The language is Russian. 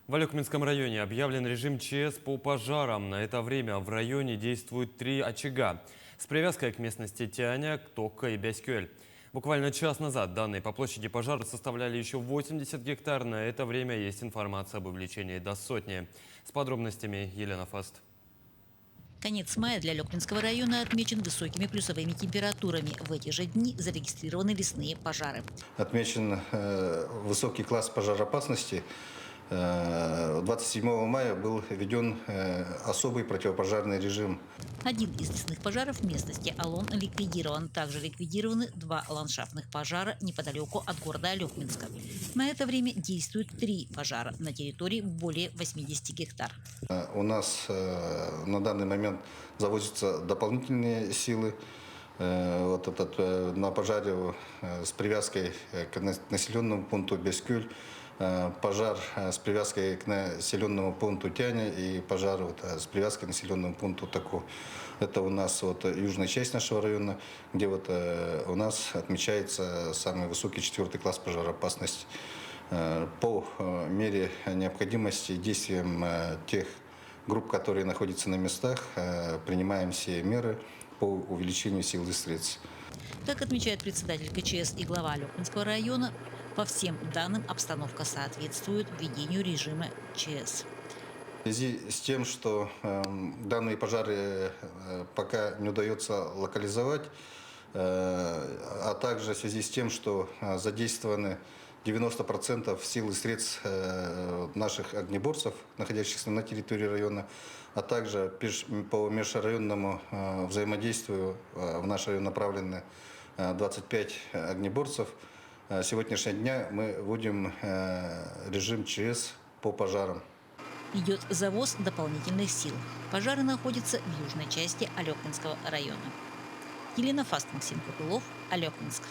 В Алекминском районе объявлен режим ЧС по пожарам. На это время в районе действуют 3 очага с привязкой к местности Тяня, Токка и Бяскюэль. Буквально час назад данные по площади пожара составляли еще 80 гектар. На это время есть информация об увеличении до сотни. С подробностями Елена Фаст. Конец мая для Алекминского района отмечен высокими плюсовыми температурами. В эти же дни зарегистрированы лесные пожары. Отмечен высокий класс пожароопасности. 27 мая был введен особый противопожарный режим. Один из лесных пожаров в местности Алон ликвидирован. Также ликвидированы 2 ландшафтных пожара неподалеку от города Алекминска. На это время действуют 3 пожара на территории более 80 гектар. У нас на данный момент завозятся дополнительные силы. Вот этот на пожаре с привязкой к населенному пункту Бяскюль, пожар с привязкой к населенному пункту Тяня и пожар с привязкой к населенному пункту Таку. Это у нас южная часть нашего района, где у нас отмечается самый высокий 4-й класс пожароопасности. По мере необходимости действиям тех групп, которые находятся на местах, принимаем все меры по увеличению сил и средств. Как отмечает председатель КЧС и глава Алекминского района, по всем данным обстановка соответствует введению режима ЧС. В связи с тем, что данные пожары пока не удается локализовать, а также в связи с тем, что задействованы 90% сил и средств наших огнеборцев, находящихся на территории района, а также по межрайонному взаимодействию в наш район направлены 25 огнеборцев. С сегодняшнего дня мы вводим режим ЧС по пожарам. Идет завоз дополнительных сил. Пожары находятся в южной части Алекминского района. Елена Фаст, Максим Копылов, Алекминск.